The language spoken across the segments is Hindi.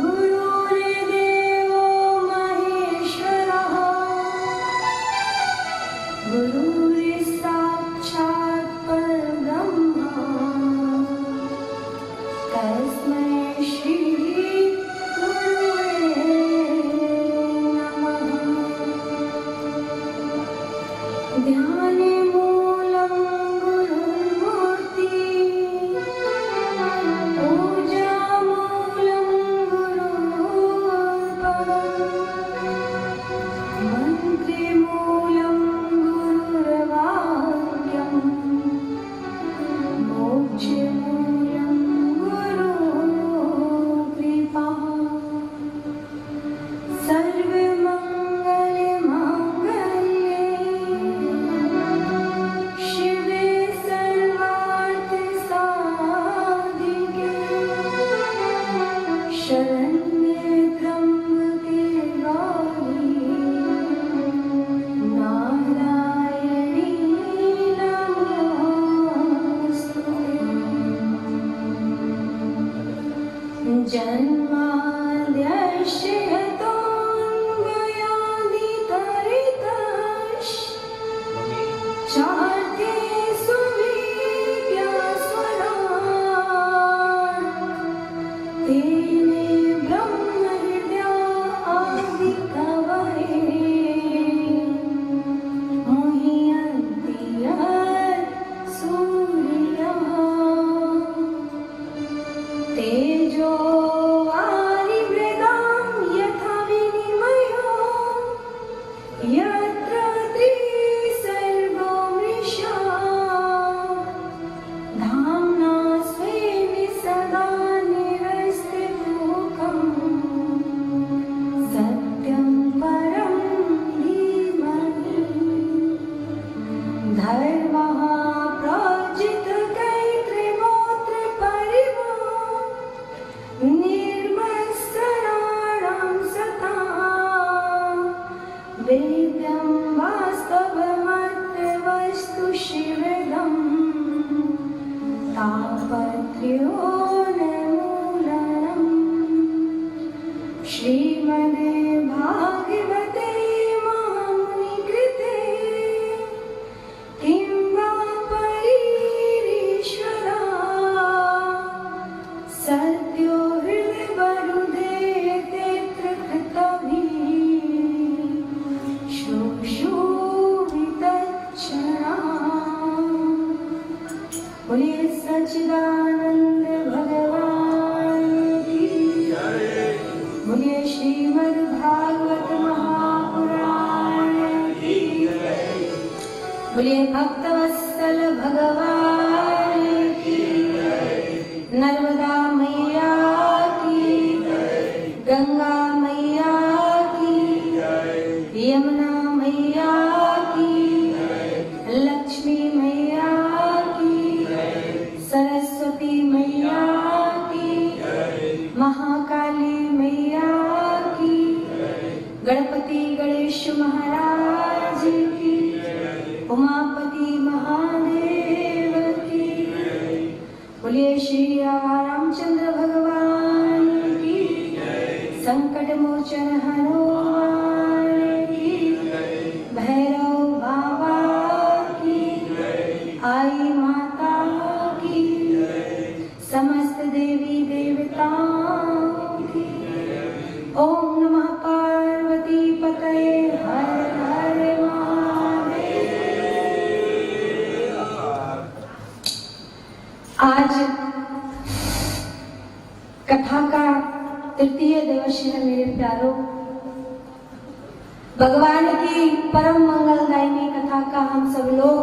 गुरुर्देवो महेश्वरः गुरुर्साक्षात् परब्रह्म तस्मै श्री गुरुवे नमः। ध्याने मूलं गुरुर्मूर्ति पूजामूलं गुरुर्पदम् मन्त्रिमूलं गुरुर्वाक्यं मोक्षमूलं गुरुकृपा। सर्वमङ्गलमाङ्गल्ये शिवे सर्वार्थसाधिके शरण्ये त्र्यम्बके गौरी नारायणी नमोस्तुते। जन्माद्यस्य यतोऽन्वयादितरितश्च चार्तेषु विद्यास्वराट् तेने ब्रह्महृदया आदिकवये मुह्यन्ति यत् सूर्यः तेजो वारिमृदां यथा विनिमयो यत्र त्रिसर्गो मृषा धाम्ना स्वेन सदा निरस्तिमुखं सत्यं परं धीमहि। धर्मः प्रोज्झितकैर्त्रिमूत्र परिवो निर्मत्सराणां सतां वेद्यं वास्तवमत्र वस्तु शिवदं तापत्र्योन्मूलनम्। श्रीमद्भागवते महामुनिकृते किं वा परीरीश्वरा सद्यो हृदयवरुधे तेऽत्र कृतभिः शुश्रूषितच्छना। बोलिए सच्चिदानंद भगवान की बोलिए श्रीमद्भागवत महापुराण की बोलिए भक्तवत्सल भगवान की नर्मदा मैया की गंगा मैया की यमुना मैया की लक्ष्मी मैया की सरस्वती मैया की महाकाली मैया की गणपति गणेश महाराज की उमापति महादेव की बोलिए श्री रामचंद्र भगवान की संकट मोचन हनुमान की भैरव बाबा की आई माता की समस्त देवी देवताओं की। ओम नमः पार्वती पतये हर हर महादेव। आज कथा का तृतीय दिवस है मेरे प्यारों। भगवान की परम मंगलदायिनी कथा का हम सब लोग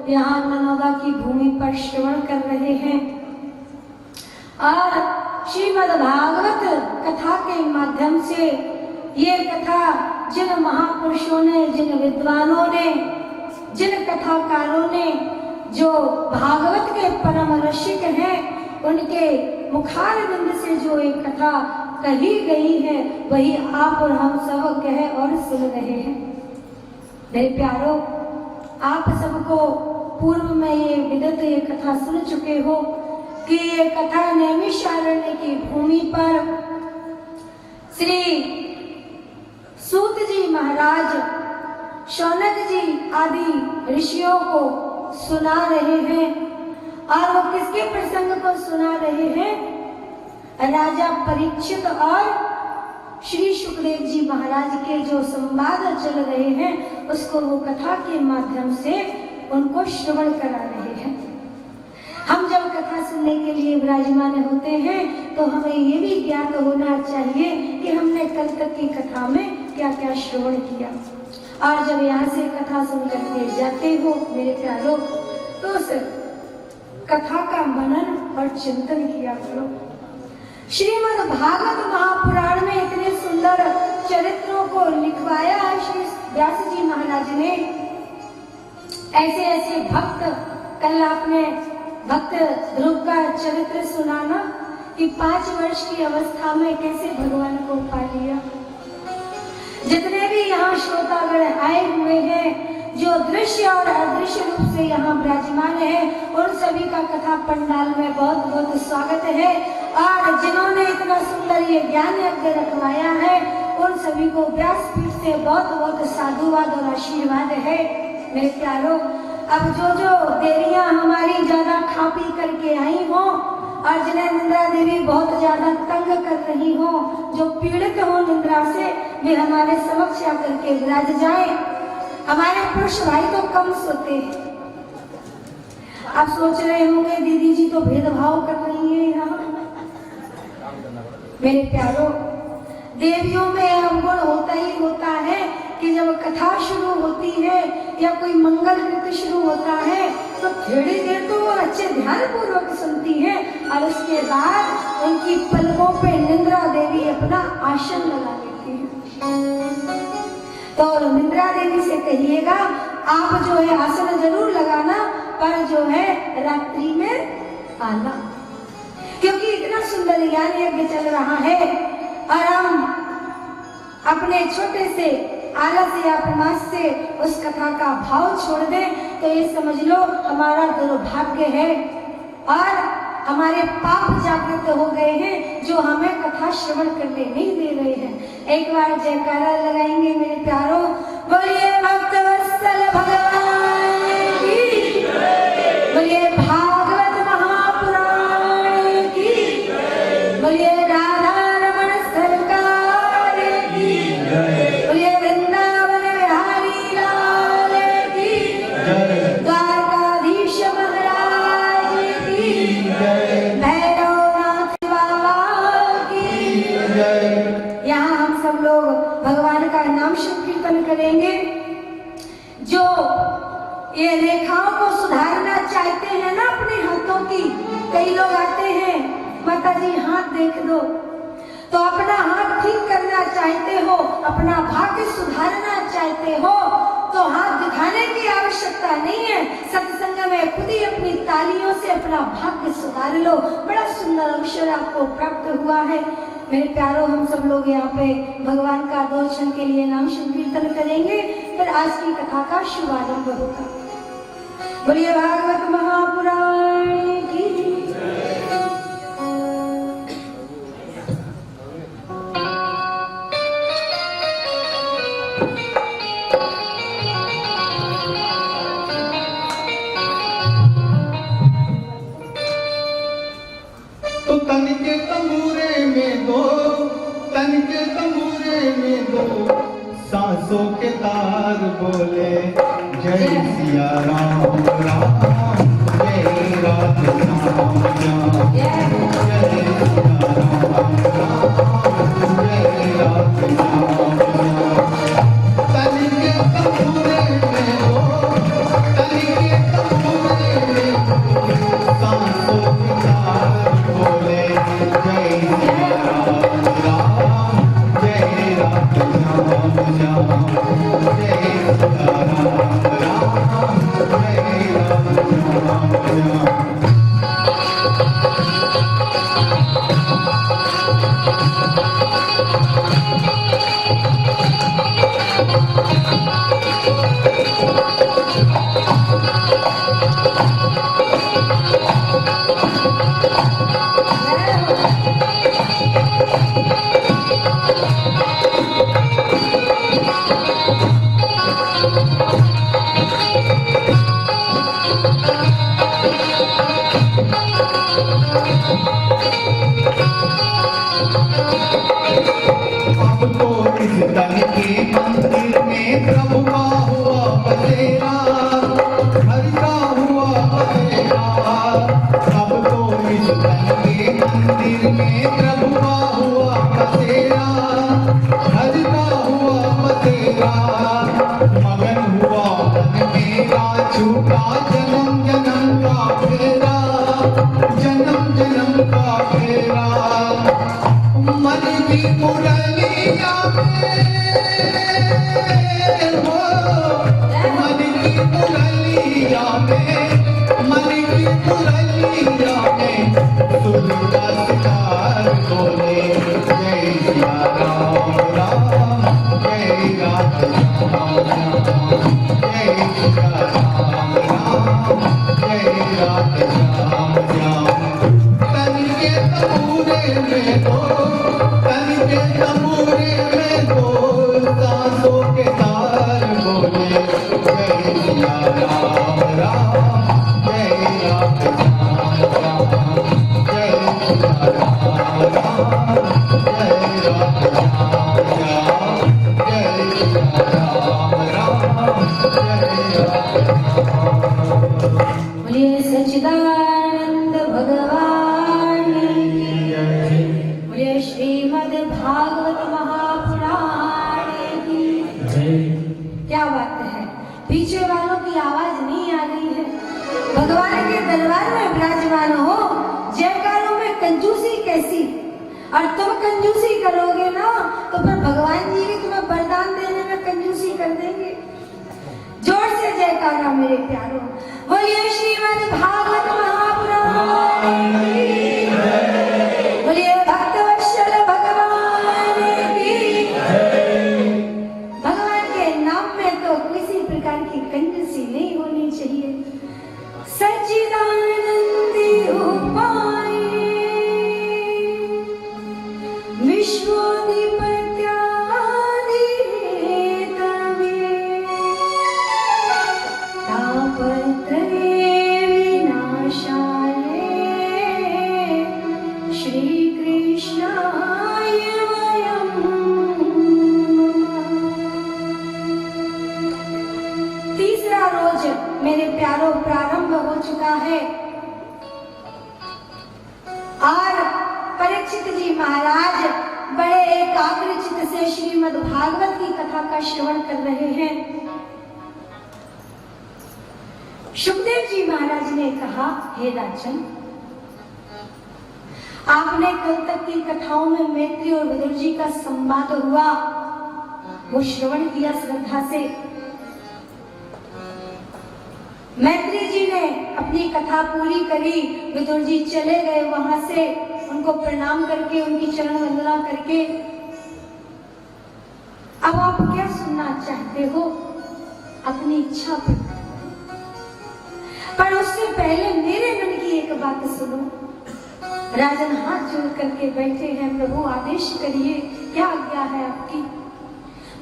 यहाँ नर्मदा की भूमि पर श्रवण कर रहे हैं और श्रीमद् भागवत कथा के माध्यम से ये कथा जिन महापुरुषों ने, जिन विद्वानों ने, जिन कथाकारों ने, जो भागवत के परम रसिक हैं, उनके मुखारविंद से जो एक कथा कही गई है वही आप और हम सब कह और सुन रहे हैं। मेरे प्यारों, आप सबको पूर्व में ये विदित ये कथा सुन चुके हो कि ये कथा नैमिषारण्य की भूमि पर महाराज शौनक जी आदि ऋषियों को सुना रहे हैं। और वो किसके प्रसंग को सुना रहे हैं? राजा परीक्षित और श्री सुखदेव जी महाराज के जो संवाद चल रहे हैं उसको वो कथा के माध्यम से उनको श्रवण करा रहे हैं। हम जब कथा सुनने के लिए विराजमान होते हैं तो हमें ये भी ज्ञात होना चाहिए कि हमने कल तक की कथा में क्या क्या श्रवण किया। और जब यहाँ से कथा सुन करके जाते हो मेरे प्यारों, तो उस कथा का मनन और चिंतन किया करो। श्रीमद् भागवत महापुराण में इतने सुंदर चरित्रों को लिखवाया है श्री व्यास जी महाराज ने। ऐसे ऐसे भक्त, कल आपने भक्त ध्रुव का चरित्र सुनाना कि 5 वर्ष की अवस्था में कैसे भगवान को पा लिया। जितने भी यहाँ श्रोतागण आए हुए हैं, जो दृश्य और अदृश्य रूप से यहाँ विराजमान है, उन सभी का कथा पंडाल में बहुत बहुत स्वागत है। और जिन्होंने इतना सुंदर ये ज्ञान यज्ञ रखवाया है उन सभी को व्यासपीठ से बहुत बहुत साधुवाद और आशीर्वाद है। मेरे प्यारों, अब जो देवियां हमारी ज्यादा खा पी करके आई हो और जिन्हें निंद्रा देवी बहुत ज्यादा तंग कर रही हो, जो पीड़ित हो निंद्रा से, वे हमारे समक्ष आकर के विराज जाए। हमारे पुरुष भाई तो कम सोते हैं। आप सोच रहे होंगे दीदी जी तो भेदभाव कर रही है यहाँ। मेरे प्यारों, देवियों में अवगुण होता ही होता है कि जब कथा शुरू होती है या कोई मंगल नृत्य शुरू होता है तो थोड़ी देर तो वो अच्छे ध्यान पूर्वक सुनती है और उसके बाद उनकी पलकों पे निंद्रा देवी अपना आसन लगा लेती है। तो निंद्रा देवी से कहिएगा आप जो है आसन जरूर लगाना, पर जो है रात्रि में आना, क्योंकि इतना सुंदर ज्ञान यज्ञ चल रहा है। और हम अपने छोटे से आलस या प्रमास से उस कथा का भाव छोड़ दें तो ये समझ लो हमारा दुर्भाग्य है और हमारे पाप जागृत हो गए हैं जो हमें कथा श्रवण करने नहीं दे रहे हैं। एक बार जयकारा लगाएंगे मेरे प्यारों, बोलिए भक्त वत्सल भगवान की, बोलिए भागवत महापुराण की, बोलिए राधा रमण सरकार की, बोलिए वृंदावन बिहारी लाल की, द्वारकाधीश महाराज की, भैरवनाथ बाबा की। यहाँ हम सब लोग भगवान का नाम संकीर्तन करेंगे। जो ये रेखाओं को सुधारना चाहते हैं ना अपने हाथों की, कई लोग आते हैं माता जी हाथ देख दो, तो अपना हाथ ठीक करना चाहते हो, अपना भाग्य सुधारना चाहते हो तो हाथ दिखाने की आवश्यकता नहीं है। सत्संग में खुद ही अपनी तालियों से अपना भाग्य सुधार लो, बड़ा सुंदर अवसर आपको प्राप्त हुआ है। मेरे प्यारों, हम सब लोग यहाँ पे भगवान का 2 क्षण के लिए नाम संकीर्तन करेंगे, फिर आज की कथा का शुभारंभ होगा। बोलिए भागवत महापुराण की। तो तनिके तंबूरे में दो, तनिके तंबूरे में दो सांसों के तार बोले जय सिया राम राम, जय राधे श्याम श्याम, जय सिया राम राम, जय राधे श्याम श्याम। तनिके तंबूरे में दो, तनिके तंबूरे में दो सांसों के तार बोले जय सिया राम राम, जय राधे श्याम श्याम, जय सिया राम राम, जय राधे श्याम श्याम। सिया राम राम, जय राधे श्याम श्याम, जय सिया राम राम, जय राधे श्याम श्याम। तन के तंबूरे में दो, तन के तंबूरे में दो, सांसों के तार बोले, जय सिया राम राम, जय राधे श्याम श्याम, जय सिया राम राम, जय राधे श्याम श्याम, जय सिया राम राम, जय राधे श्याम। बोलिए सच्चिदानंद भगवान की जय। बोलिए श्रीमद् भागवत महापुराण की जय। क्या बात है, पीछे वालों की आवाज नहीं आ रही है। भगवान के दरबार में विराजमान हो, जयकारों में कंजूसी कैसी। और तुम कंजूसी करोगे ना तो फिर भगवान जी भी तुम्हें वरदान देने में कंजूसी कर देंगे। जोर से जयकारा मेरे प्यारों। बोलिए श्रीमद् भागवत महापुराण की जय। बोलिए भक्तवत्सल भगवान की जय। भगवान के नाम में तो किसी प्रकार की कंजूसी नहीं होनी चाहिए। सच्चिदानंदी उपाय विश्वोधिपत्यादि हेतवे, तापत्रये विनाशाय श्री कृष्णाय वयं नमः। तीसरा रोज मेरे प्यारों प्रारंभ हो चुका है और परीक्षित जी महाराज बड़े एकाग्रचित्त से श्रीमद् भागवत की कथा का श्रवण कर रहे हैं। सुखदेव जी महाराज ने कहा, हे राजन, आपने कल तक की कथाओं में मैत्री और विदुर जी का संवाद हुआ, वो श्रवण किया श्रद्धा से। मैत्री जी ने अपनी कथा पूरी करी, विदुर जी चले गए वहां से, उनको प्रणाम करके, उनकी चरण वंदना करके। अब आप क्या सुनना चाहते हो, अपनी इच्छा पर उससे पहले मेरे मन की एक बात सुनो। राजन हाथ जोड़ करके बैठे हैं, प्रभु आदेश करिए, क्या आज्ञा है आपकी।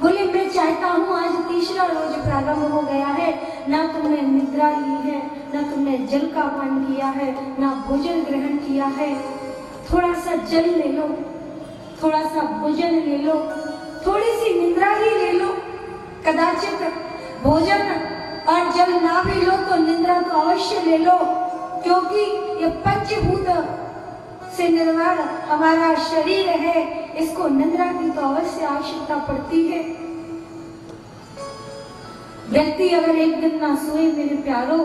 बोले, मैं चाहता हूँ, आज तीसरा रोज प्रारंभ हो गया है, ना तुमने निद्रा ली है, ना तुमने जल का पान किया है, ना भोजन ग्रहण किया है। थोड़ा सा जल ले लो, थोड़ा सा भोजन ले लो, थोड़ी सी निद्रा ही ले लो। कदाचित भोजन और जल ना भी लो तो निद्रा तो अवश्य ले लो, क्योंकि ये पंचभूत से निर्माण हमारा शरीर है, इसको निद्रा की तो अवश्य आवश्यकता पड़ती है। व्यक्ति अगर एक दिन ना सोए मेरे प्यारो,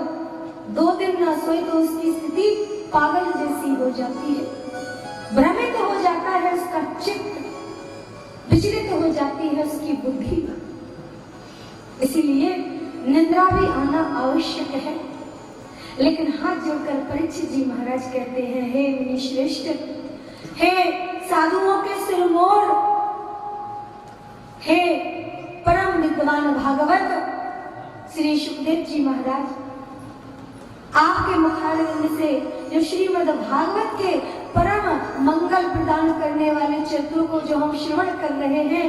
2 दिन ना सोए तो उसकी स्थिति पागल जैसी हो जाती है, भ्रमित हो जाता है उसका चित्त, विचलित हो जाती है उसकी बुद्धि। इसीलिए निद्रा भी आना आवश्यक है। लेकिन हाथ जोड़कर परीक्षित जी महाराज कहते हैं, हे मुनि श्रेष्ठ, हे साधुओं के सिरमौर, हे परम विद्वान भागवत श्री सुखदेव जी महाराज, आपके मुखारविंद से जो श्रीमद् भागवत के परम मंगल प्रदान करने वाले चरित्रों को जो हम श्रवण कर रहे हैं,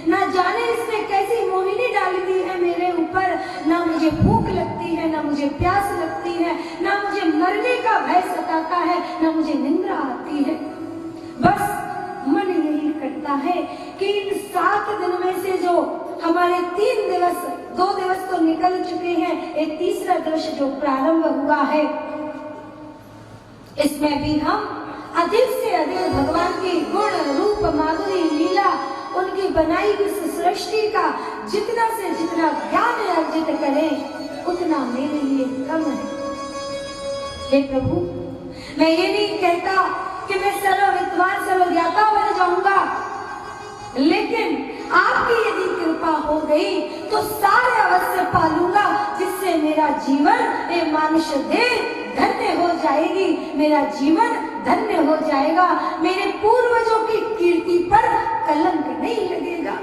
ना जाने इसने कैसी मोहिनी डाल दी है मेरे ऊपर। ना मुझे भूख लगती है, ना मुझे प्यास लगती है, ना मुझे मरने का भय सताता है, ना मुझे निंद्रा आती है। बस मन यही करता है कि इन 7 दिन में से जो हमारे 3 दिवस, 2 दिवस तो निकल चुके हैं, एक तीसरा दिवस जो प्रारंभ हुआ है, इसमें भी हम अधिक से अधिक भगवान की गुण रूप माधुरी लीला, उनकी बनाई हुई सृष्टि का जितना से जितना ज्ञान अर्जित करें, उतना मेरे लिए कम है। हे प्रभु, मैं ये नहीं कहता कि मैं सर्व विद्वान सर्व ज्ञाता बन जाऊंगा, लेकिन आपकी यदि कृपा हो गई तो सारे अवश्य पालूंगा, जिससे मेरा जीवन ये मानुष देह धन्य हो जाएगी, मेरा जीवन धन्य हो जाएगा। मेरे पूर्वजों की कीर्ति पर कलंक नहीं लगेगा।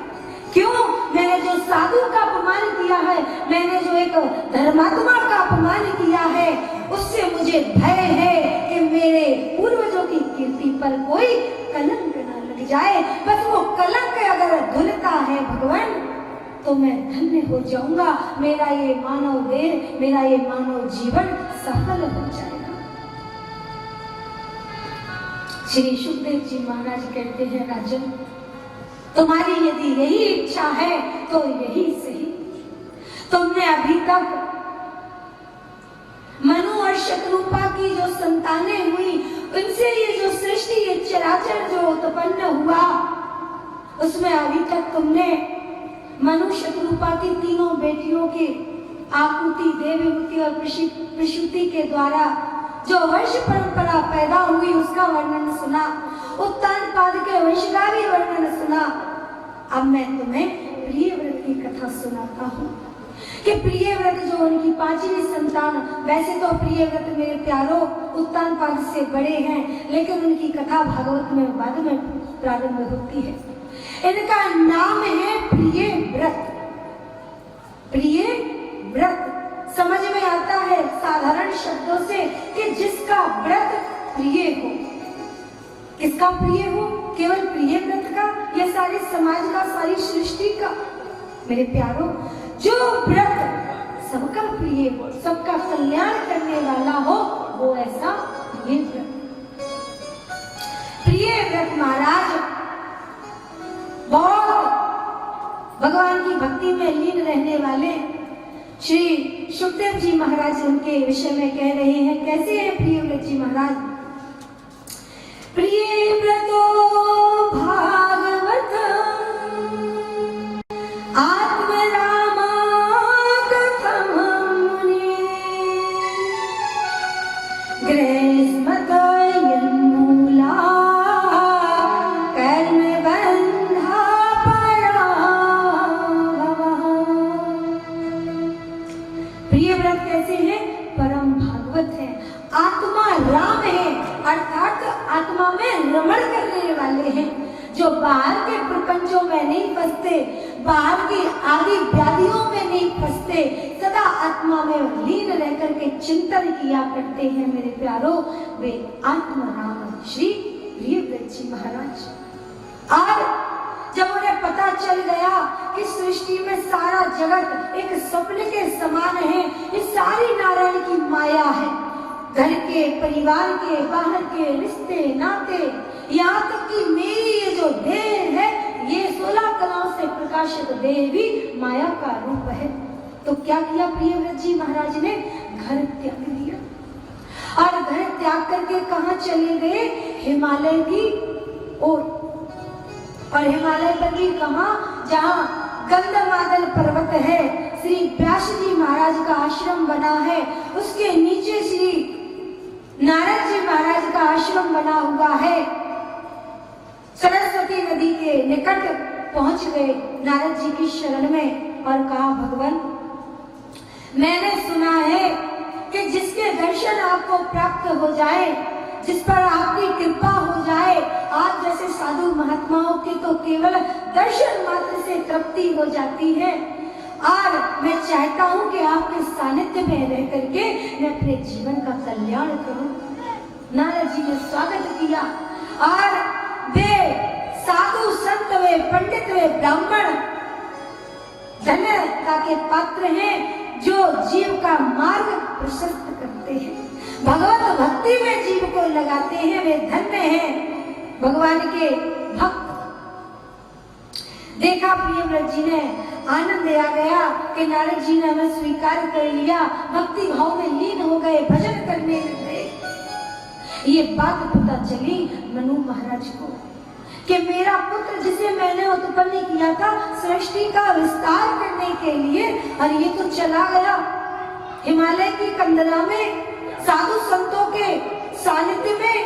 क्यों? मैंने जो साधु का अपमान किया है, मैंने जो एक धर्मात्मा का अपमान किया है, उससे मुझे भय है कि मेरे पूर्वजों की कीर्ति पर कोई कलंक न लग जाए। बस वो कलंक अगर धुलता है भगवान, तो मैं धन्य हो जाऊंगा। मेरा ये मानव देह, मेरा ये मानव जीवन सफल हो जाएगा। श्री सुखदेव जी महाराज कहते हैं, राजन, तुम्हारी यदि यही इच्छा है तो यही सही। तुमने अभी तक मनु और शतरूपा की जो संतानें हुई, उनसे ये जो सृष्टि, ये चराचर जो उत्पन्न हुआ, उसमें अभी तक तुमने मनु शतरूपा की तीनों बेटियों की आकुति, देवहूति और प्रसूति के द्वारा जो वंश परंपरा पैदा हुई उसका वर्णन सुना, उत्तानपाद के वंश का भी वर्णन सुना। अब मैं तुम्हें प्रियव्रत की कथा सुनाता हूँ कि प्रियव्रत जो उनकी पांचवी संतान, वैसे तो प्रियव्रत मेरे प्यारों उत्तानपाद से बड़े हैं, लेकिन उनकी कथा भागवत में बाद में प्रारंभ होती है। इनका नाम है प्रियव्रत। प्रियव्रत समझ में आता है साधारण शब्दों से कि जिसका व्रत प्रिय हो। किसका प्रिय हो? केवल प्रियव्रत का या सारे समाज का, सारी सृष्टि का? मेरे प्यारों, जो व्रत सबका प्रिय हो, सबका कल्याण करने वाला हो, वो ऐसा प्रियव्रत। प्रियव्रत महाराज बहुत भगवान की भक्ति में लीन रहने वाले श्री सुखदेव जी महाराज उनके विषय में कह रहे हैं। कैसे हैं प्रियव्रत जी महाराज? प्रियव्रतो भागवत आत्मरामा कथम मुनि ग्रहस्मत यन्मूला कर्म बंधा पराभवः। प्रियव्रत कैसे हैं? परम भागवत है, आत्मा राम है, अर्थात आत्मा में रमण करने वाले हैं, जो बाहर के प्रपंचों में नहीं फंसते, बाहर की आदि व्याधियों में नहीं फंसते, सदा आत्मा में लीन रह करके चिंतन किया करते हैं। मेरे प्यारों, वे आत्मा राम श्री प्रियव्रत जी महाराज। और जब उन्हें पता चल गया कि सृष्टि में सारा जगत एक स्वप्न के समान है, ये सारी नारायण की माया है, घर के, परिवार के, बाहर के रिश्ते नाते, यहाँ तक कि मेरी ये जो देह है, ये 16 कलाओं से प्रकाशित देह भी माया का रूप है। तो क्या किया प्रियव्रत जी महाराज ने? घर त्याग दिया। और घर त्याग करके कहाँ चले गए? हिमालय की ओर। और हिमालय पर भी कहाँ? जहाँ गंधमादन पर्वत है, श्री व्यास जी महाराज का आश्रम बना है, उसके नीचे श्री नारद जी महाराज का आश्रम बना हुआ है। सरस्वती नदी के निकट पहुंच गए नारद जी की शरण में और कहा, भगवान, मैंने सुना है कि जिसके दर्शन आपको प्राप्त हो जाए, जिस पर आपकी कृपा हो जाए, आप जैसे साधु महात्माओं के तो केवल दर्शन मात्र से तृप्ति हो जाती है। और मैं चाहता हूँ कि आपके सानिध्य में रह करके मैं अपने जीवन का कल्याण करूं। नारद जी ने स्वागत किया और वे साधु संत, वे पंडित, वे ब्राह्मण धन्यता के पात्र हैं, जो जीव का मार्ग प्रशस्त करते हैं, भगवत भक्ति में जीव को लगाते हैं, वे धन्य हैं, भगवान के भक्त। देखा प्रियव्रत जी ने, आनंद आ गया कि नारद जी ने हमें स्वीकार कर लिया, भक्ति भाव में लीन हो गए, भजन करने लगे। ये बात पता चली मनु महाराज को कि मेरा पुत्र जिसे मैंने उत्पन्न किया था सृष्टि का विस्तार करने के लिए, और ये तो चला गया हिमालय की कंदरा में, साधु संतों के सानिध्य में।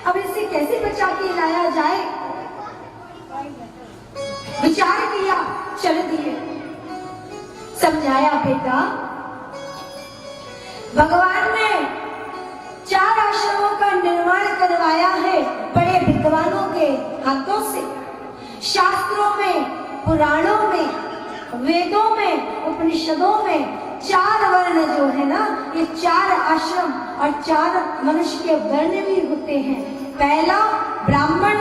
अब इसे कैसे बचा के लाया जाए? विचार किया, चल दिए, समझाया, बेटा भगवान ने 4 आश्रमों का निर्माण करवाया है, बड़े विद्वानों के हाथों से। शास्त्रों में, पुराणों में, वेदों में, उपनिषदों में 4 वर्ण जो है ना, ये 4 आश्रम और 4 मनुष्य के वर्ण भी होते हैं। पहला ब्राह्मण,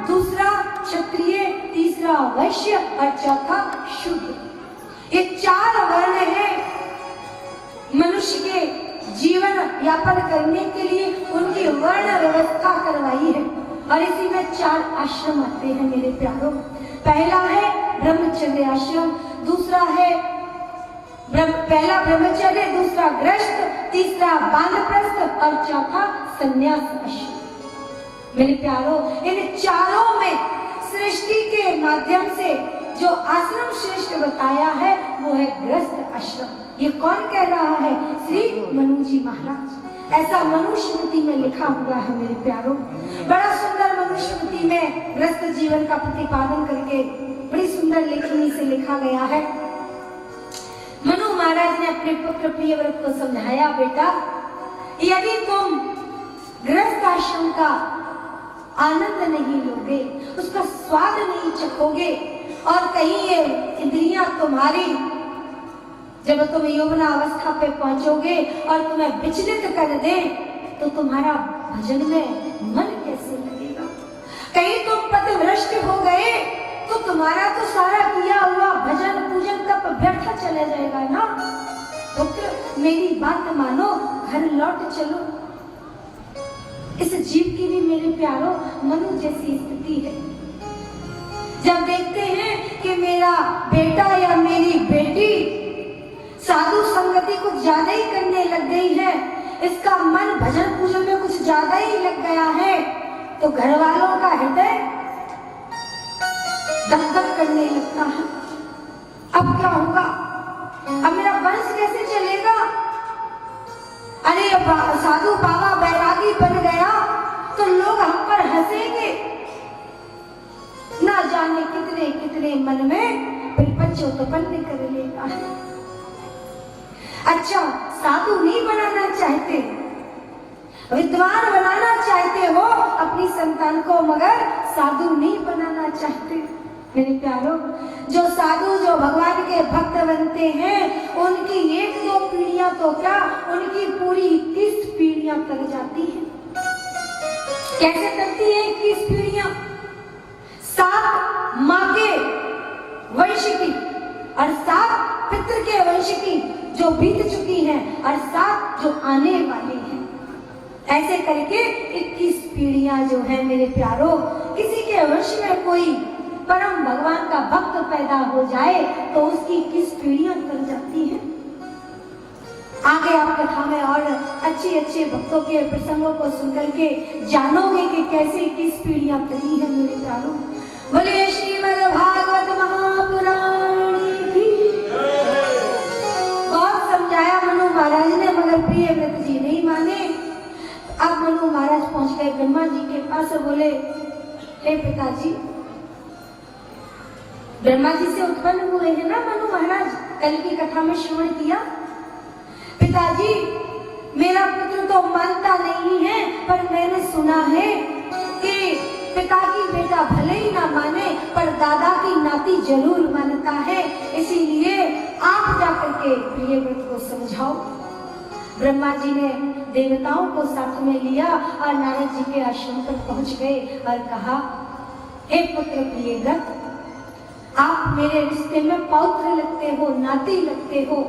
दूसरा क्षत्रिय, तीसरा वैश्य और चौथा शूद्र। ये 4 वर्ण है मनुष्य के जीवन यापन करने के लिए उनकी वर्ण व्यवस्था करवाई है। और इसी में 4 आश्रम आते हैं मेरे प्यारों। पहला है ब्रह्मचर्य आश्रम, दूसरा है पहला ब्रह्मचर्य, दूसरा ग्रस्त, तीसरा वानप्रस्थ और चौथा संन्यास आश्रम। मेरे प्यारों, इन चारों में सृष्टि के माध्यम से जो आश्रम श्रेष्ठ बताया है वो है ग्रस्त आश्रम। ये कौन कह रहा है? श्री मनु जी महाराज। ऐसा मनुस्मृति में लिखा हुआ है मेरे प्यारों। बड़ा सुंदर मनुस्मृति में ग्रस्त जीवन का प्रतिपादन करके बड़ी सुंदर लेखनी से लिखा गया है। मनु महाराज ने अपने पुत्र प्रियव्रत को समझाया, बेटा यदि तुम गृहस्थ आश्रम का आनंद नहीं लोगे, उसका स्वाद नहीं चखोगे और कहीं ये इंद्रियां तुम्हारी जब तुम यौवना अवस्था पे पहुंचोगे और तुम्हें विचलित कर दे तो तुम्हारा भजन में मन कैसे लगेगा? कहीं तुम पथभ्रष्ट हो गए तो तुम्हारा तो सारा किया हुआ भजन पूजन तब व्यर्थ चला जाएगा ना। पुत्र मेरी बात मानो, घर लौट चलो। इस जीव की भी मेरे प्यारों मनु जैसी स्थिति है। जब देखते हैं कि मेरा बेटा या मेरी बेटी साधु संगति कुछ ज्यादा ही करने लग गई है, इसका मन भजन पूजन में कुछ ज्यादा ही लग गया है, तो घर वालों का हृदय दहकत करने लगता है। अब क्या होगा? अब मेरा वंश कैसे चलेगा? अरे साधु बाबा बैरागी बन गया तो लोग हम पर हंसेंगे। ना जाने कितने कितने मन में विपक्ष उत्पन्न कर लेता है। अच्छा, साधु नहीं बनाना चाहते, विद्वान बनाना चाहते हो अपनी संतान को, मगर साधु नहीं बनाना चाहते। मेरे प्यारों, जो साधु जो भगवान के भक्त बनते हैं उनकी 1-2 पीढ़ियां तो क्या, उनकी पूरी 21 पीढ़ियां तक जाती हैं। कैसे करती है 21 पीढ़ियां? 7 माँ के वंश की और 7 पितृ के वंश की जो बीत चुकी हैं और 7 जो आने वाली हैं। ऐसे करके 21 पीढ़ियां जो है मेरे प्यारों, किसी के वंश में कोई परम भगवान का भक्त पैदा हो जाए तो उसकी 21 पीढ़ियां कर जाती हैं। आगे आप कथा में और अच्छे अच्छे भक्तों के प्रसंगों को सुनकर के जानोगे कि कैसे 21 पीढ़ियां करी है मेरे प्यारों। बोले श्रीमद् भागवत महापुराण की। बहुत समझाया मनु महाराज ने, मगर प्रियव्रत जी नहीं माने। अब मनु महाराज पहुंच गए ब्रह्मा जी के पास और बोले, हे पिताजी, ब्रह्मा जी से उत्पन्न हुए हैं ना मनु महाराज, कल की कथा में श्रवण किया। पिताजी, मेरा पुत्र तो मानता नहीं है, पर मैंने सुना है कि पिता की बेटा भले ही ना माने पर दादा की नाती जरूर मानता है, इसीलिए आप जाकर के प्रियव्रत को समझाओ। ब्रह्मा जी ने देवताओं को साथ में लिया और नारद जी के आश्रम पर पहुंच गए और कहा, हे पुत्र प्रियव्रत, आप मेरे रिश्ते में पौत्र लगते हो, नाती लगते हो।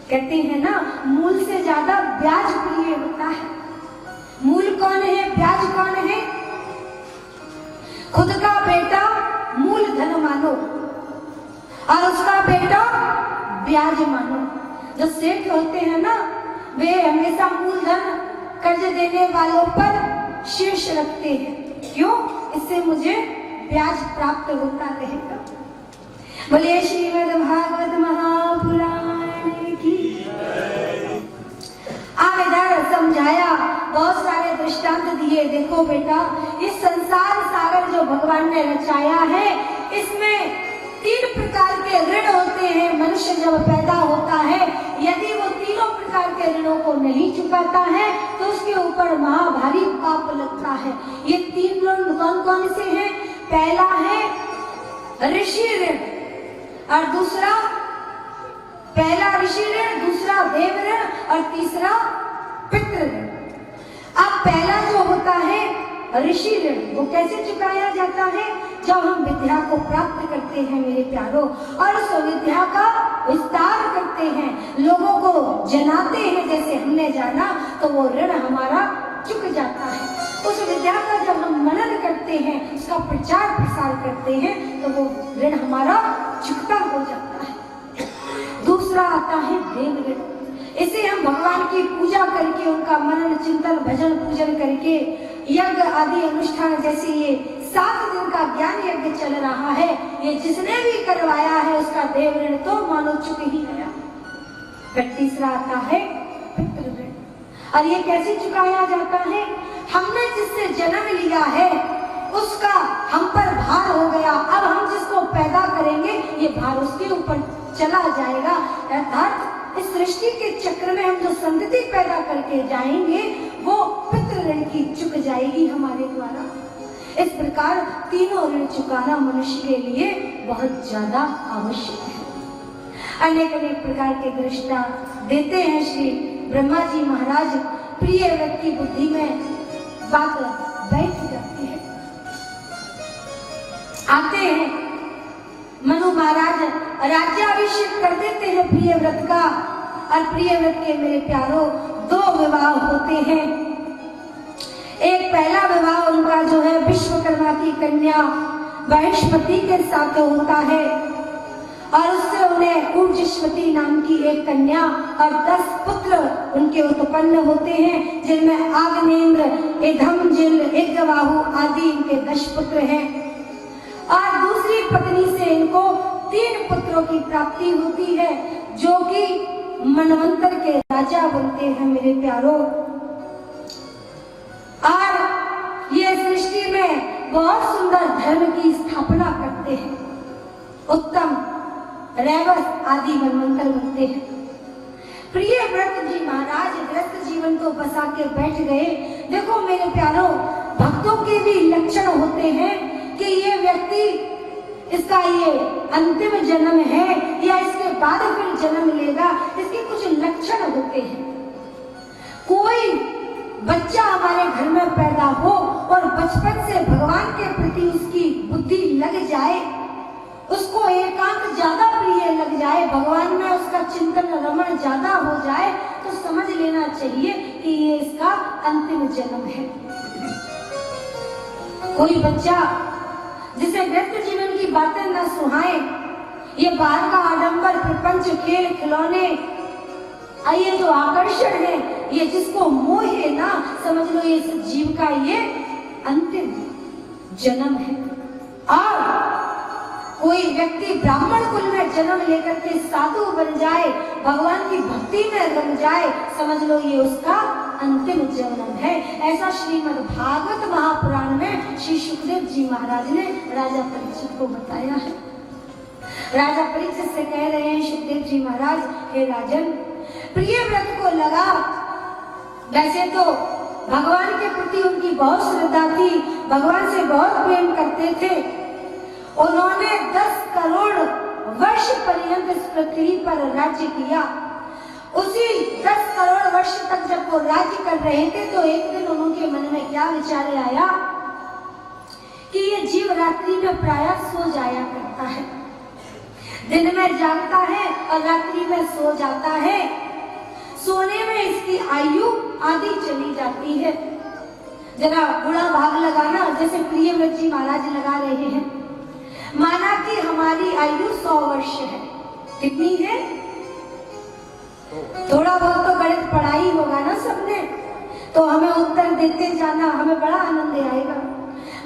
कहते हैं ना, मूल से ज्यादा ब्याज प्रिय होता है। मूल कौन है, ब्याज कौन है? खुद का बेटा मूल धन मानो और उसका बेटा ब्याज मानो। जो सेठ होते हैं ना, वे हमेशा मूलधन कर्ज देने वालों पर शीर्ष रखते हैं। क्यों? इससे मुझे ब्याज प्राप्त होता रहेगा। बोले श्रीमद् भागवत महापुराण की। आप इधर समझाया, बहुत सारे दृष्टांत दिए। देखो बेटा, इस संसार सागर जो भगवान ने रचाया है, इसमें 3 प्रकार के ऋण होते हैं। मनुष्य जब पैदा होता है, यदि वो तीनों प्रकार के ऋणों को नहीं चुकाता है तो उसकी उसके ऊपर महाभारी पाप लगता है। ये 3 ऋण कौन कौन से हैं? पहला है ऋषि ऋण, और दूसरा, पहला ऋषि ऋण, दूसरा देव ऋण, और तीसरा पितृ ऋण। अब पहला जो होता है ऋषि ऋण, वो कैसे चुकाया जाता है? जब हम विद्या को प्राप्त करते हैं मेरे प्यारों, और उस विद्या का विस्तार करते हैं, लोगों को जनाते हैं जैसे हमने जाना, तो वो ऋण हमारा चुक जाता है। उस विद्या का जब हम मनन करते हैं, उसका प्रचार प्रसार करते हैं, तो वो ऋण हमारा चुकता हो जाता है। दूसरा आता है देव ऋण। इसे हम भगवान की पूजा करके, उनका मनन चिंतन भजन पूजन करके, यज्ञ आदि अनुष्ठान, जैसे ये 7 दिन का ज्ञान यज्ञ चल रहा है, ये जिसने भी करवाया है उसका देव ऋण तो मानो चुक ही गया। फिर तीसरा आता है पितृ ऋण, और ये कैसे चुकाया जाता है? हमने जिससे जन्म लिया है उसका हम पर भार हो गया, अब हम जिसको पैदा करेंगे ये भार उसके ऊपर चला जाएगा। अर्थात इस सृष्टि के चक्र में हम जो संतति पैदा करके जाएंगे वो पितृ ऋण की चुक जाएगी हमारे द्वारा। इस प्रकार तीनों ऋण चुकाना मनुष्य के लिए बहुत ज्यादा आवश्यक है। अनेक अनेक प्रकार के दृष्टा देते हैं श्री ब्रह्मा जी महाराज। प्रिय व्रत की बुद्धि में बात बैठ जाती है। आते हैं मनु महाराज, राज्याभिषेक कर देते हैं प्रिय व्रत का, और प्रिय व्रत के मेरे प्यारों 2 विवाह होते हैं। एक पहला विवाह उनका जो है विश्वकर्मा की कन्या बृहस्पति के साथ होता है, और उससे उन्हें ऊर्जस्वती नाम की एक कन्या और 10 पुत्र उनके उत्पन्न होते हैं, जिनमें आग्नेन्द्र, एधम, जिल, इग्रवाहु आदि इनके 10 पुत्र हैं। और दूसरी पत्नी से इनको 3 पुत्रों की प्राप्ति होती है, जो कि मनवंतर के राजा बनते हैं मेरे प्यारों। और ये सृष्टि में बहुत सुंदर धर्म की स्थापना करते हैं, उत्तम रैवस आदि मनवंतर बनते हैं। प्रिय व्रत जी महाराज ग्रस्त जीवन को बसा के बैठ गए। देखो मेरे प्यारों, भक्तों के भी लक्षण होते हैं कि ये व्यक्ति, इसका ये अंतिम जन्म है या इसके बाद फिर जन्म लेगा, इसके कुछ लक्षण होते हैं। कोई बच्चा हमारे घर में पैदा हो और बचपन से भगवान के प्रति उसकी बुद्धि लग जाए, उसको एकांत ज्यादा प्रिय लग जाए, भगवान में उसका चिंतन रमण ज्यादा हो जाए, तो समझ लेना चाहिए कि ये इसका अंतिम जन्म है। कोई बच्चा जिसे व्यक्त जीवन की बातें न सुहाए, ये बाहर का आडंबर, प्रपंच, खेल खिलौने, ये जो आकर्षण है, ये जिसको मोहे ना, समझ लो ये जीव का ये अंतिम जन्म है। और कोई व्यक्ति ब्राह्मण कुल में जन्म लेकर के साधु बन जाए, भगवान की भक्ति में रम जाए, समझ लो ये उसका अंतिम जन्म है। ऐसा श्रीमद् भागवत महापुराण में श्री सुखदेव जी महाराज ने राजा परीक्षित को बताया है। राजा परीक्षित से कह रहे हैं सुखदेव जी महाराज, हे राजन, प्रिय व्रत को लगा, वैसे तो भगवान के प्रति उनकी बहुत श्रद्धा थी, भगवान से बहुत प्रेम करते थे। उन्होंने 10 करोड़ वर्ष पर्यंत इस पृथ्वी पर राज्य किया। उसी 10 करोड़ वर्ष तक जब वो राज्य कर रहे थे, तो एक दिन उनके मन में क्या विचार आया कि ये जीव रात्रि में प्रायः सो जाया करता है, दिन में जागता है और रात्रि में सो जाता है। सोने में इसकी आयु आधी चली जाती है। जरा बुरा भाग लगाना, जैसे प्रिय व्रत जी महाराज लगा रहे हैं। माना कि हमारी आयु 100 वर्ष है। कितनी है? थोड़ा बहुत तो गणित पढ़ाई होगा ना सबने, तो हमें उत्तर देते जाना, हमें बड़ा आनंद आएगा।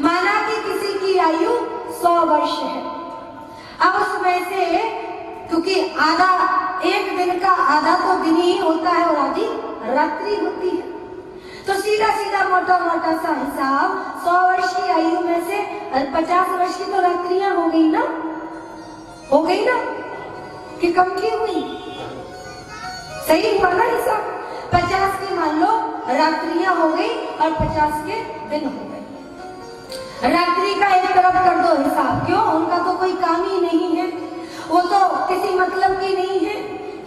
माना कि किसी की आयु 100 वर्ष है। अब उसमें से क्योंकि आधा एक दिन का आधा तो दिन ही होता है और आधी रात्रि होती है, तो सीधा सीधा मोटा मोटा सा हिसाब 100 वर्ष की आयु में से 50 वर्ष की तो रात्रियां हो गई ना, हो गई ना, कि कम की हुई? सही हुआ ना हिसाब? 50 की मान लो रात्रियां हो गई और 50 के दिन हो गए। रात्रि का एक तरफ कर दो हिसाब, क्यों? उनका तो कोई काम ही नहीं है, वो तो किसी मतलब की नहीं है।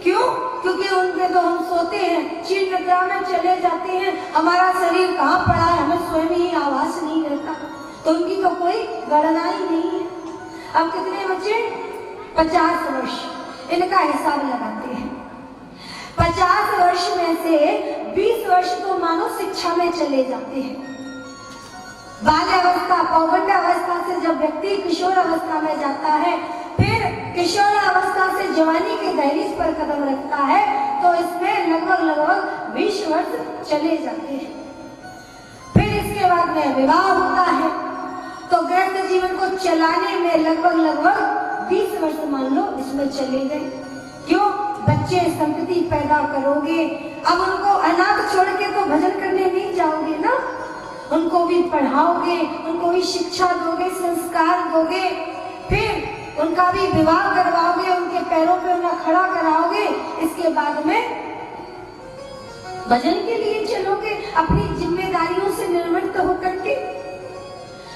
क्यों? क्योंकि उनके तो हम सोते हैं, क्षीण निद्रा में चले जाते हैं, हमारा शरीर कहाँ पड़ा है हमें स्वयं ही आभास नहीं रहता, तो उनकी तो कोई गणना ही नहीं है। अब कितने बचे? 50 वर्ष। इनका हिसाब लगाते हैं। 50 वर्ष में से 20 वर्ष तो मानो शिक्षा में चले जाते हैं। बाल्यावस्था, पौगंडावस्था से जब व्यक्ति किशोर अवस्था में जाता है, फिर किशोर अवस्था से जवानी के दहलीज पर कदम रखता है, तो इसमें लगभग 20 वर्ष चले जाते हैं। फिर इसके बाद में विवाह होता है, तो गृहस्थ जीवन को चलाने में लगभग 20 वर्ष मान लो इसमें चले गए। क्यों? बच्चे संतति पैदा करोगे, अब उनको अनाथ छोड़ के तो भजन करने नहीं जाओगे ना, उनको भी पढ़ाओगे, उनको भी शिक्षा दोगे, संस्कार दोगे, फिर उनका भी विवाह करवाओगे, उनके पैरों पे उन्हें खड़ा कराओगे, इसके बाद में भजन के लिए चलोगे अपनी जिम्मेदारियों से निर्वृत्त होकर के।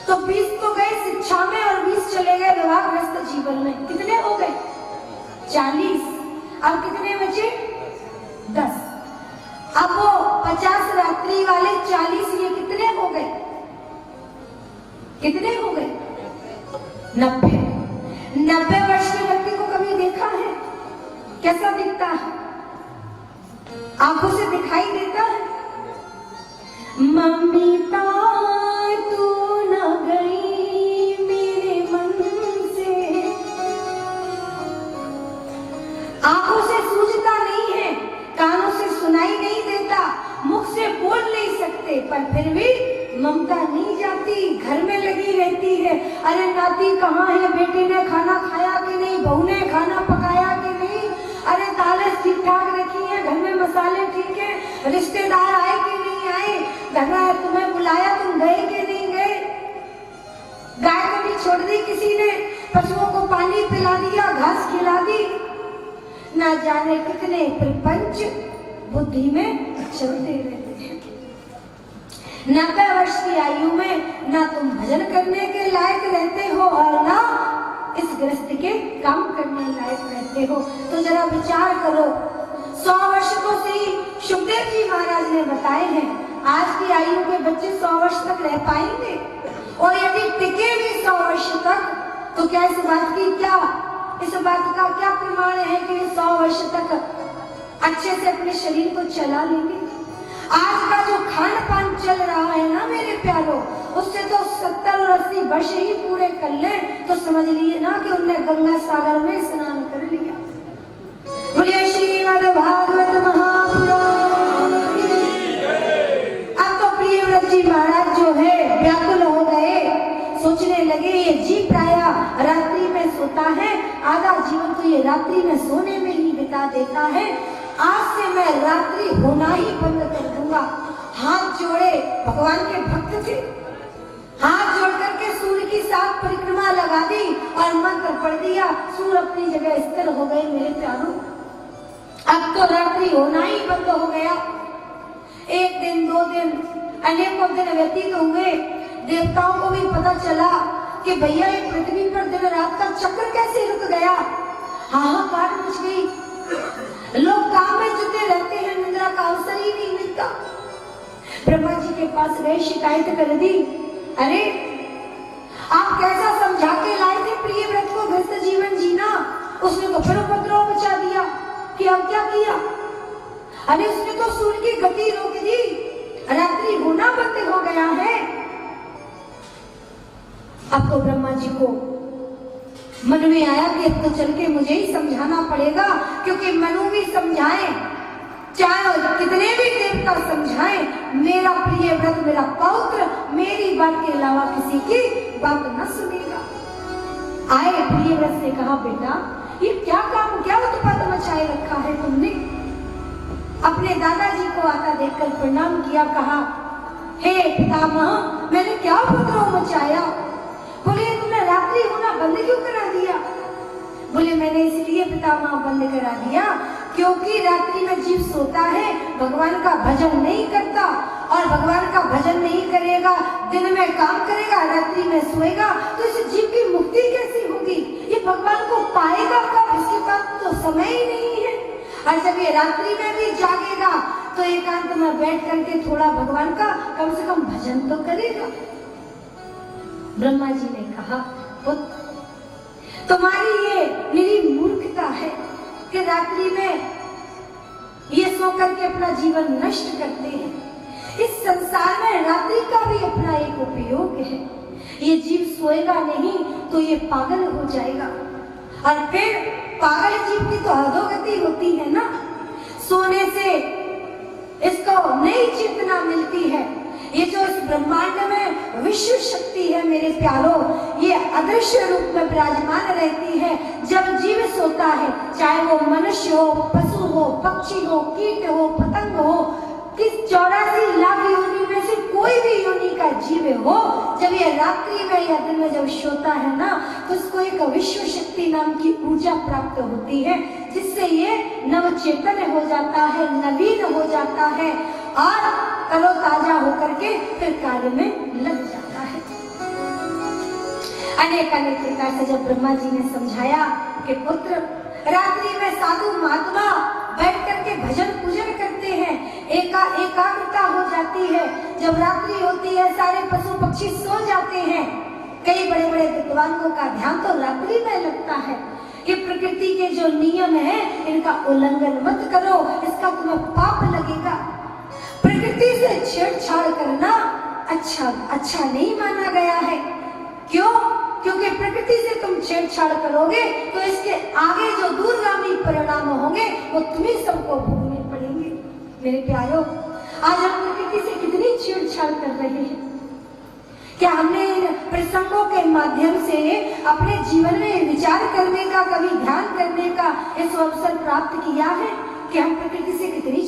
तो 20 तो गए शिक्षा में और 20 चले गए विवाहग्रस्त जीवन में। कितने हो गए? 40। अब कितने बचे? 10। अब वो 50 रात्रि वाले 40, ये कितने हो गए? कितने हो गए? 90। 90 वर्ष के व्यक्ति को कभी देखा है? कैसा दिखता है? आंखों से दिखाई देता है? ममिता तू न गई मेरे मन से, आंखों से सूझता नहीं है, कानों से सुनाई नहीं देता, मुख से बोल नहीं सकते, पर फिर भी ममता नहीं जाती, घर में लगी रहती है। अरे नाती कहाँ है, बेटे ने खाना खाया कि नहीं, बहू ने खाना पकाया कि नहीं, अरे दालें ठीक ठाक रखी है, घर में मसाले ठीक है, रिश्तेदार आए कि नहीं आए, घर में तुम्हें बुलाया, तुम गए कि नहीं गए, गाय को भी छोड़ दी किसी ने, पशुओं को पानी पिला दिया, घास खिला दी, ना जाने कितने प्रपंच बुद्धि में चलते रहते हैं। 90 वर्ष की आयु में ना तुम भजन करने के लायक रहते हो और ना इस गृहस्थ के काम करने लायक रहते हो। तो जरा विचार करो, 100 वर्ष को सही सुखदेव जी महाराज ने बताए हैं, आज की आयु के बच्चे 100 वर्ष तक रह पाएंगे? और यदि टिके भी 100 वर्ष तक, तो क्या इस बात का क्या प्रमाण है कि 100 वर्ष तक अच्छे से अपने शरीर को चला लेंगे? आज का जो खान पान चल रहा है ना मेरे प्यारों, उससे तो 70 और 80 वर्ष ही पूरे कर ले तो समझ लिए ना कि उनने गंगा सागर में स्नान कर लिया। बोलिए श्रीमद् भागवत महापुराण। अब तो प्रियव्रत जी महाराज जो है व्याकुल हो गए, सोचने लगे ये जी प्राय रात्रि में सोता है, आधा जीवन तो ये रात्रि में सोने में ही बिता देता है, आज से मैं रात्रि होना ही बंद कर दूंगा। हाथ जोड़े, भगवान के भक्त थे, हाथ जोड़ करके सूर्य की 7 परिक्रमा लगा दी और मंत्र पढ़ दिया, सूर्य अपनी जगह स्थिर हो गए। मेरे प्यारों, अब तो रात्रि होना ही बंद हो गया। 1 दिन 2 दिन अनेकों दिन व्यतीत हुए, देवताओं को भी पता चला कि भैया ये पृथ्वी पर दिन रात का चक्र कैसे रुक गया। हाहाकार मच गई, लोग काम में जुटे रहते हैं, निद्रा का अवसर ही नहीं मिलता। ब्रह्मा जी के पास गए, शिकायत कर दी, अरे आप कैसा समझा के लाए थे प्रियव्रत को गृहस्थ जीवन जीना, उसने तो फिर उपद्रव मचा दिया कि अब क्या किया? अरे उसने तो सूर्य की गति रोक दी, रात्रि होना बंद हो गया है। अब तो ब्रह्मा जी को मन में आया कि अब तो चल के मुझे ही समझाना पड़ेगा, क्योंकि मनु भी समझाए, चाहे कितने भी देवता समझाएं, मेरा प्रिय व्रत, मेरा पौत्र मेरी बात के अलावा किसी की बात न सुनेगा। आए प्रिय व्रत से कहा, बेटा ये क्या काम, क्या उत्पात मचाए रखा है तुमने? अपने दादाजी को आता देखकर प्रणाम किया, कहा, हे पितामह, मैंने क्या उपद्रव मचाया? बोले तुमने रात्रि होना बंद क्यों करा दिया? बोले मैंने इसलिए पितामह बंद करा दिया क्योंकि रात्रि में जीव सोता है, भगवान का भजन नहीं करता, और भगवान का भजन नहीं करेगा, दिन में काम करेगा, रात्रि में सोएगा, तो इस जीव की मुक्ति कैसी होगी? ये भगवान को पाएगा कब? इसके पास तो समय ही नहीं है। और जब ये रात्रि में भी जागेगा तो एकांत में बैठ करके थोड़ा भगवान का कम से कम भजन तो करेगा। ब्रह्मा जी ने कहा, पुत्र, तुम्हारी ये मेरी मूर्खता है कि रात्रि में ये सो करके अपना जीवन नष्ट करते हैं। इस संसार में रात्रि का भी अपना एक उपयोग है। ये जीव सोएगा नहीं तो ये पागल हो जाएगा, और फिर पागल जीव की तो अधोगति होती है ना। सोने से इसको नई चेतना मिलती है। ये जो इस ब्रह्मांड में विश्व शक्ति है मेरे प्यारो, ये अदृश्य रूप में विराजमान रहती है। जब जीव सोता है, चाहे वो मनुष्य हो, पशु हो, पक्षी हो, कीट हो, पतंग हो, किस 84 लाख योनि में से कोई भी योनि का जीव हो, जब ये रात्रि में या दिन में जब सोता है ना, तो उसको एक विश्व शक्ति नाम की ऊर्जा प्राप्त होती है, जिससे ये नवचेतन हो जाता है, नवीन हो जाता है, और तरोताजा होकर के फिर कार्य में लग जाता है। अनेक अनेक प्रकार से जब ब्रह्मा जी ने समझाया कि पुत्र, रात्रि में साधु महात्मा बैठ करके भजन पूजन करते हैं, एकाग्रता हो जाती है। जब रात्रि होती है, सारे पशु पक्षी सो जाते हैं। कई बड़े बड़े विद्वानों का ध्यान तो रात्रि में लगता है कि प्रकृति के जो नियम है इनका उल्लंघन मत करो, इसका तुम्हें पाप लगेगा। प्रकृति से छेड़छाड़ करना अच्छा नहीं माना गया है। क्यों? क्योंकि प्रकृति से तुम छेड़छाड़ करोगे तो इसके आगे जो दूरगामी परिणाम होंगे वो तुम्हें सबको भोगने पड़ेंगे। मेरे प्यारो, आज हम प्रकृति से कितनी छेड़छाड़ कर रहे हैं। क्या हमने इन प्रसंगों के माध्यम से अपने जीवन में विचार करने का, कभी ध्यान करने का इस अवसर प्राप्त किया है कि हम प्रकृति से कितनी